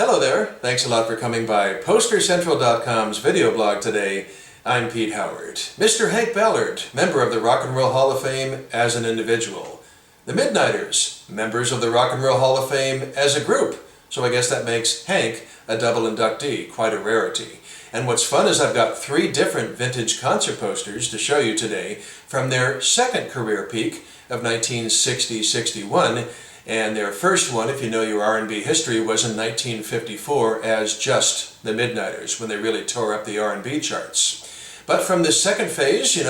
Hello there, thanks a lot for coming by PosterCentral.com's video blog today. I'm Pete Howard. Mr. Hank Ballard, member of the Rock and Roll Hall of Fame as an individual. The Midnighters, members of the Rock and Roll Hall of Fame as a group. So I guess that makes Hank a double inductee, quite a rarity. And what's fun is I've got 3 different vintage concert posters to show you today from their second career peak of 1960-61. And their first one, if you know your R&B history, was in 1954 as just the Midnighters, when they really tore up the R&B charts. But from this second phase,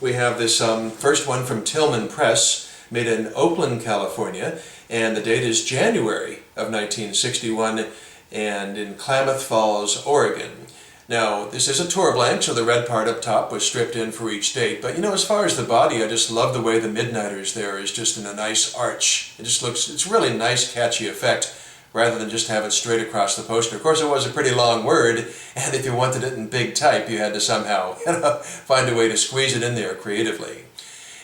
we have this first one from Tillman Press, made in Oakland, California, and the date is January of 1961, and in Klamath Falls, Oregon. Now, this is a tour blank, so the red part up top was stripped in for each date. But as far as the body, I just love the way the Midnighters there is just in a nice arch. It just looks, it's really nice, catchy effect, rather than just have it straight across the poster. Of course, it was a pretty long word, and if you wanted it in big type, you had to somehow find a way to squeeze it in there creatively.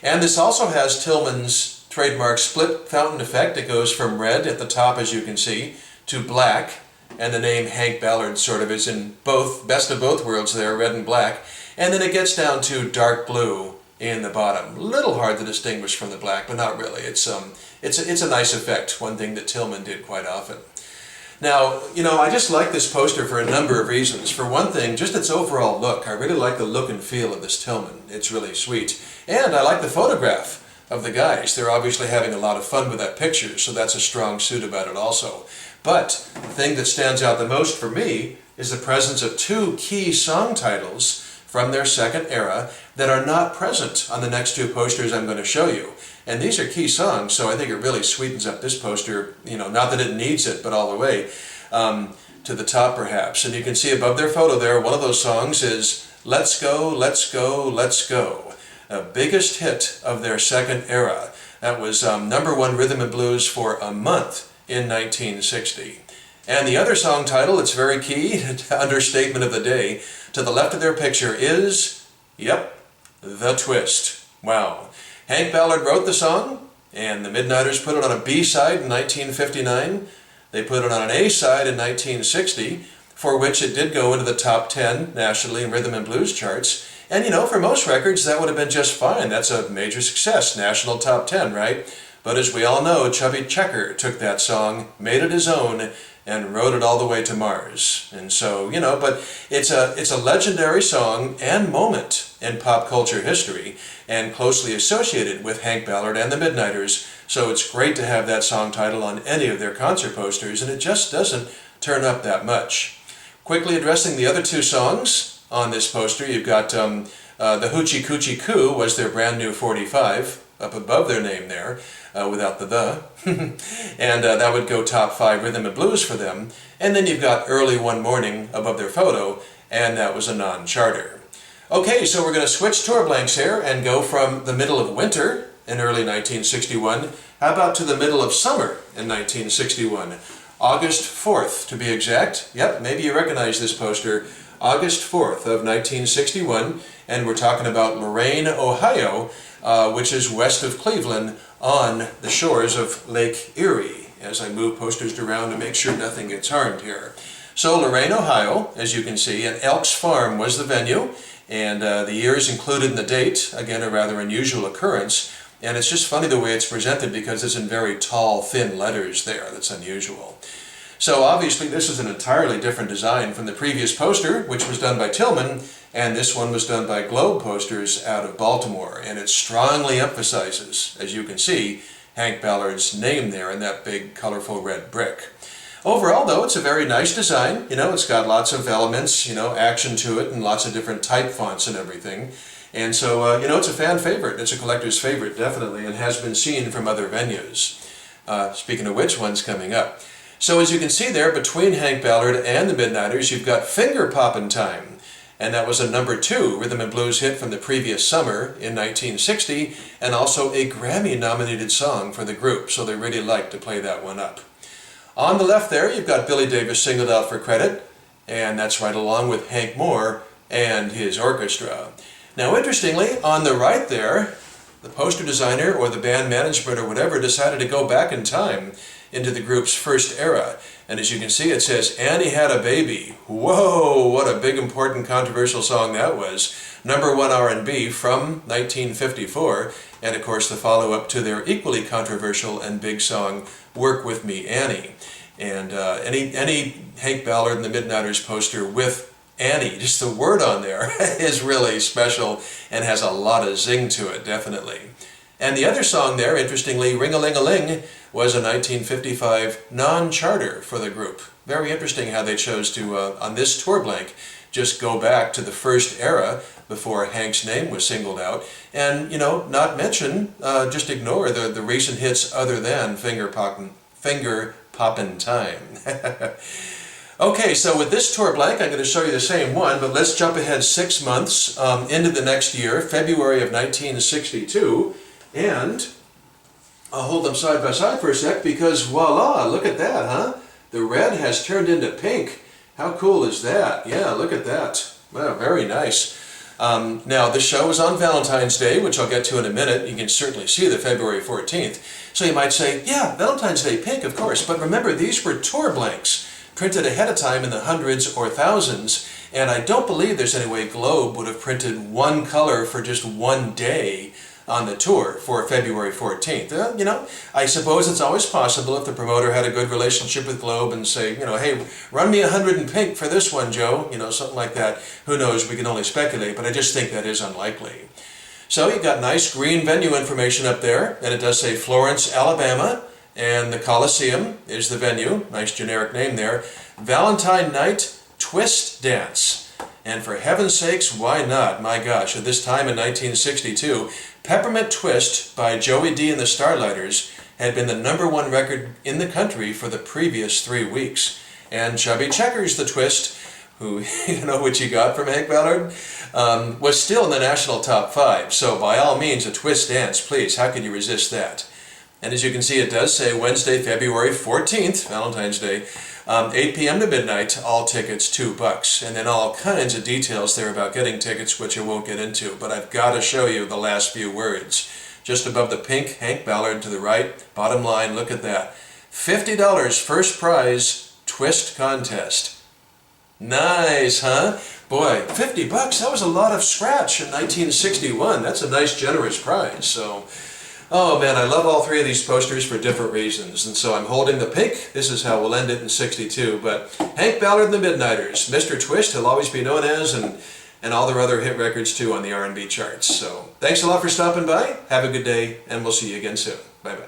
And this also has Tillman's trademark split fountain effect. It goes from red at the top, as you can see, to black. And the name Hank Ballard sort of is in both, best of both worlds there, red and black. And then it gets down to dark blue in the bottom. A little hard to distinguish from the black, but not really. It's a nice effect, one thing that Tillman did quite often. Now, I just like this poster for a number of reasons. For one thing, just its overall look. I really like the look and feel of this Tillman. It's really sweet. And I like the photograph of the guys. They're obviously having a lot of fun with that picture, so that's a strong suit about it also. But the thing that stands out the most for me is the presence of 2 key song titles from their second era that are not present on the next 2 posters I'm going to show you. And these are key songs, so I think it really sweetens up this poster, not that it needs it, but all the way to the top perhaps. And you can see above their photo there, one of those songs is Let's Go, Let's Go, Let's Go. A biggest hit of their second era. That was #1 rhythm and blues for a month in 1960. And the other song title, it's very key, understatement of the day, to the left of their picture is, yep, The Twist. Wow. Hank Ballard wrote the song, and the Midnighters put it on a B-side in 1959. They put it on an A-side in 1960, for which it did go into the top 10 nationally in rhythm and blues charts. And for most records, that would have been just fine. That's a major success, national top 10, right? But as we all know, Chubby Checker took that song, made it his own, and rode it all the way to Mars. And so, but it's a legendary song and moment in pop culture history, and closely associated with Hank Ballard and the Midnighters. So it's great to have that song title on any of their concert posters, and it just doesn't turn up that much. Quickly addressing the other 2 songs on this poster, you've got the Hoochie Coochie Coo was their brand new 45, up above their name there, without the. And that would go top 5 rhythm and blues for them. And then you've got Early One Morning above their photo, and that was a non-charter. Okay, so we're going to switch tour blanks here and go from the middle of winter in early 1961, how about to the middle of summer in 1961? August 4th, to be exact. Yep, maybe you recognize this poster. August 4th of 1961, and we're talking about Lorain, Ohio, which is west of Cleveland on the shores of Lake Erie, as I move posters around to make sure nothing gets harmed here. So Lorain, Ohio, as you can see, and Elks Farm was the venue, and the year is included in the date, again a rather unusual occurrence, and it's just funny the way it's presented because it's in very tall, thin letters there. That's unusual. So obviously this is an entirely different design from the previous poster, which was done by Tillman, and this one was done by Globe Posters out of Baltimore, and it strongly emphasizes, as you can see, Hank Ballard's name there in that big colorful red brick. Overall though, it's a very nice design. It's got lots of elements, action to it, and lots of different type fonts and everything. And so, it's a fan favorite. It's a collector's favorite, definitely, and has been seen from other venues. Speaking of which, one's coming up. So as you can see there, between Hank Ballard and the Midnighters, you've got Finger Poppin' Time. And that was a #2 rhythm and blues hit from the previous summer in 1960, and also a Grammy-nominated song for the group, so they really liked to play that one up. On the left there, you've got Billy Davis singled out for credit, and that's right along with Hank Moore and his orchestra. Now interestingly, on the right there, the poster designer or the band management or whatever decided to go back in time into the group's first era. And as you can see, it says, Annie Had a Baby. Whoa, what a big, important, controversial song that was. #1 R&B from 1954, and of course the follow-up to their equally controversial and big song, Work With Me, Annie. And any Hank Ballard and the Midnighters poster with Annie, just the word on there, is really special and has a lot of zing to it, definitely. And the other song there, interestingly, Ring-a-Ling-a-Ling, was a 1955 non-charter for the group. Very interesting how they chose to, on this tour blank, just go back to the first era before Hank's name was singled out, and, you know, not mention, just ignore the recent hits other than Finger Poppin' Time. Okay, so with this tour blank, I'm going to show you the same one, but let's jump ahead 6 months into the next year, February of 1962, and I'll hold them side by side for a sec because voila, look at that, huh? The red has turned into pink. How cool is that? Yeah, look at that. Wow, very nice. Now, the show was on Valentine's Day, which I'll get to in a minute. You can certainly see the February 14th. So you might say, yeah, Valentine's Day pink, of course. But remember, these were tour blanks, printed ahead of time in the hundreds or thousands. And I don't believe there's any way Globe would have printed one color for just one day on the tour for February 14th. You know, I suppose it's always possible if the promoter had a good relationship with Globe and say, you know, hey, run me 100 in pink for this one, Joe, you know, something like that. Who knows, we can only speculate, but I just think that is unlikely. So you've got nice green venue information up there, and it does say Florence, Alabama, and the Coliseum is the venue, nice generic name there. Valentine Night Twist Dance. And for heaven's sakes, why not? My gosh, at this time in 1962, Peppermint Twist by Joey D and the Starlighters had been the #1 record in the country for the previous 3 weeks. And Chubby Checkers, the Twist, who, you know, which you got from Hank Ballard, was still in the national top 5. So by all means, a twist dance, please. How could you resist that? And as you can see, it does say Wednesday, February 14th, Valentine's Day, 8 p.m. to midnight, all tickets $2. And then all kinds of details there about getting tickets, which I won't get into. But I've got to show you the last few words. Just above the pink Hank Ballard to the right, bottom line, look at that. $50 first prize twist contest. Nice, huh? Boy, $50, that was a lot of scratch in 1961. That's a nice, generous prize. So, oh man, I love all 3 of these posters for different reasons. And so I'm holding the pink. This is how we'll end it in 62. But Hank Ballard and the Midnighters, Mr. Twist, he'll always be known as, and all their other hit records too on the R&B charts. So thanks a lot for stopping by. Have a good day, and we'll see you again soon. Bye-bye.